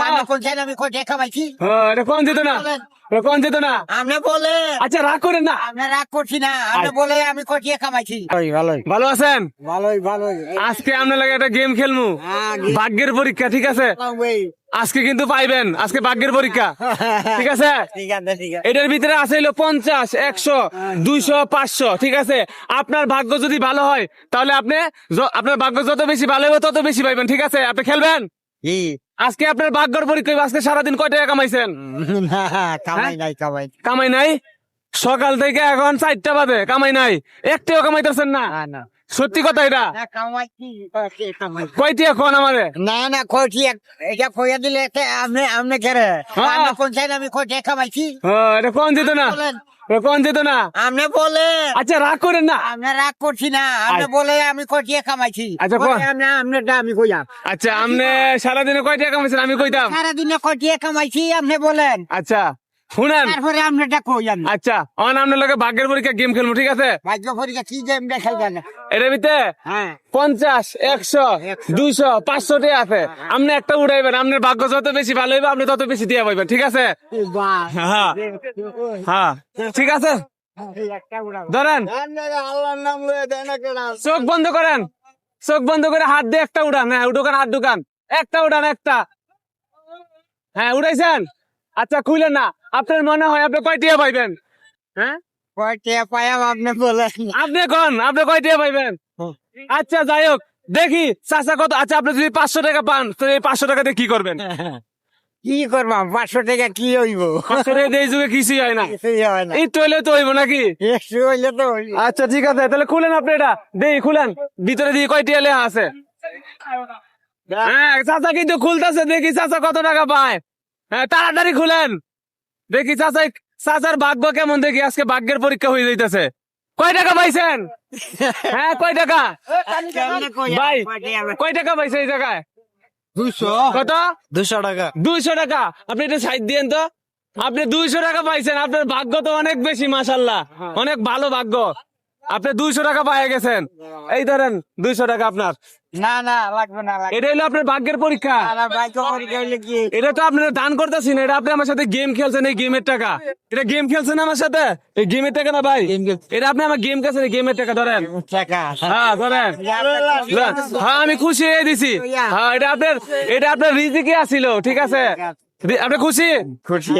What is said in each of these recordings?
আমি কোনখান আমি কোথায় খামাইছি এটা কোন যেত না কোন যেত না আপনি বলে আচ্ছা রাগ করেন না আপনি রাগ করছি না আপনি বলে আমি কোথায় খামাইছি ভালোই ভালো আছেন ভালোই ভালোই আজকে আপনার লাগে একটা গেম খেলমু ভাগ্যের পরীক্ষা ঠিক আছে আজকে কিন্তু পাইবেন আজকে ভাগ্যের পরীক্ষা ঠিক আছে ঠিক আছে ঠিক আছে এটার ভিতরে আছে হলো 50, 100, 200, 500 ঠিক আছে আপনার ভাগ্য যদি ভালো হয় তাহলে আপনি আপনার ভাগ্য যত বেশি ভালো হবে তত বেশি পাইবেন ঠিক আছে আপনি খেলবেন আজকে আপনার ভাগ্যের পরীক্ষা আজকে সারাদিন কয় টাকা কামাইছেন কামাই নাই কামাই কামাই নাই সকাল থেকে এখন 4টা বাজে কামাই নাই একটাও কামাইতেছেন না না সত্যি কথা এটা কামাইছি কয়টি এখন আমারে না না কোথায় এটা কইয়া দিলে আপনি আপনি কেরে হ্যাঁ। আপনি কোনখান আমি কোথায় খামাইছি এটা কোন যেত না বলেন এটা কোন যেত না আপনি বলে আচ্ছা রাগ করেন না আপনি রাগ করছি না আপনি বলে আমি কোথায় খামাইছি আচ্ছা, কোন? আপনারটা আমি কইলাম আচ্ছা আপনি সারাদিনে কয় টাকা কামাইছেন আমি কইতাম সারাদিনে কোথায় খামাইছি আপনি বলেন আচ্ছা শুনেন তারপরে আপনারটা কইলাম আচ্ছা অন আপনার লগে ভাগ্যের পরীক্ষা গেম খেলবো ঠিক আছে ভাগ্য পরীক্ষা কি গেম দেখাইবেন এটার ভিতরে হ্যাঁ 50, 100, 200, 500 টাকা আছে আপনি একটা উড়াইবেন আপনার ভাগ্য যত বেশি ভালো হইবে আপনি তত বেশি দিয়ে পাইবেন ঠিক আছে বাহ হ্যাঁ হ্যাঁ ঠিক আছে ধরেন আল্লাহর নাম লয়ে দেয় না কেন চোখ বন্ধ করেন চোখ বন্ধ করে হাত দিয়ে একটা উড়ান হ্যাঁ উঠোকান হাত ঢুকান একটা উড়ান একটা হ্যাঁ উড়াইছেন আচ্ছা খুলেন না আপনার মনে হয় আপনি কয় টাকা পাইবেন হ্যাঁ কয়টা পায়াম আপনি বলেন আপনি কোন আপনি কয় টাকা পাইবেন আচ্ছা যাই হোক দেখি চাচা কত আচ্ছা আপনি যদি 500 টাকা পান তো এই 500 টাকা দিয়ে কি করবেন কি করবাম 500 টাকা কি হইব 500 টাকা দিয়ে এই যুগে কিছুই হয় না কিছুই হয় না এই তৈলে তো হইব নাকি একটু হইলে তো হইবে। আচ্ছা ঠিক আছে তাহলে খুলেন আপনি এটা দেখি খুলেন ভিতরে দিয়ে কয় টাকা লেখা আছে হ্যাঁ চাচা কিন্তু খুলতেছে দেখি চাচা কত টাকা পায় হ্যাঁ তাড়াতাড়ি খুলেন দেখি চাচা চাচার ভাগ্য কেমন দেখি আজকে ভাগ্যের পরীক্ষা হয়ে যাইতেছে কয় টাকা পাইছেন হ্যাঁ কয় টাকা কেমনে কইয়া? ভাই কয়টা আমি- কয় টাকা পাইছে এই জায়গায় 200 কত 200 টাকা 200 টাকা আপনি এটা সাইড দিয়েন তো আপনি 200 টাকা পাইছেন আপনার ভাগ্য তো অনেক বেশি মাশাল্লাহ অনেক ভালো ভাগ্য আপনি 200 টাকা পাইয়া গেছেন এই ধরেন 200 টাকা আপনার না না লাগবে না লাগবে এটা হলো আপনার ভাগ্যের পরীক্ষা আমার ভাগ্য পরীক্ষা হইলে কি এটা তো আপনারা দান করতেছি না এটা আপনি আমার সাথে গেম খেলছেন এই গেমের টাকা এটা গেম খেলছেন আমার সাথে এই গেমের টাকা না ভাই এটা আপনি আমার গেম খেলছেন এই গেমের টাকা ধরেন টাকা হ্যাঁ ধরেন হ্যাঁ আমি খুশি হয়ে দিছি হ্যাঁ এটা আপনার রিজিকে আসিল ঠিক আছে আপনি খুশি খুশি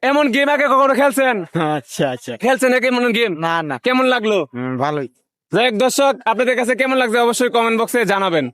এমন গেম আগে কখনো খেলছেন আচ্ছা আচ্ছা খেলছেন কেমন গেম না না কেমন লাগলো ভালোই যাই হোক দর্শক আপনাদের কাছে কেমন লাগছে অবশ্যই কমেন্ট বক্সে জানাবেন